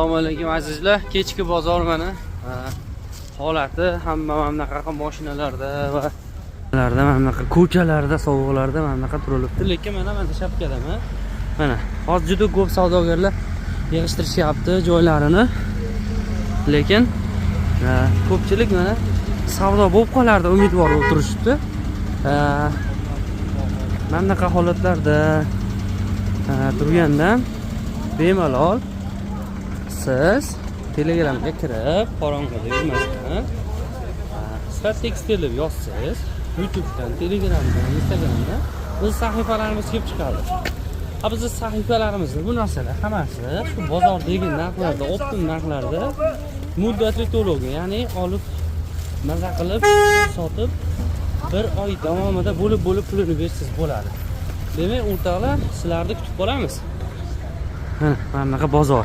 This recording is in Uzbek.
Assalomu alaykum azizlar. Kechki bozor mana holati hamma mamlaqa mashinalarda va mamlaqa ko'chalarda, sovuqlarda mamlaqa turilibdi. Lekin mana shapkadami? Mana hozir juda ko'p savdogarlar yig'ishtirishyapti joylarini. Lekin ko'pchilik mana savdo bo'lib qolardi, umidvor bo'lib turishibdi. Mamlaqa holatlarda turgandan bemalol siz Telegramga kirib, qorong'ida yurmasdan Sifat Tekstil deb yozsangiz, YouTubedan, Telegramdan, Instagramdan biz sahifalarimiz kelib chiqadi. Bizning sahifalarimizda bu narsalar hammasi shu bozordagi narxlarda, optim narxlarda muddatli to'lovga, ya'ni olib maza qilib sotib bir oy davomida bo'lib pulini bersangiz bo'ladi. Demak, o'rtoqlar, sizlarni kutib qolamiz. Mana bunaqa bozor.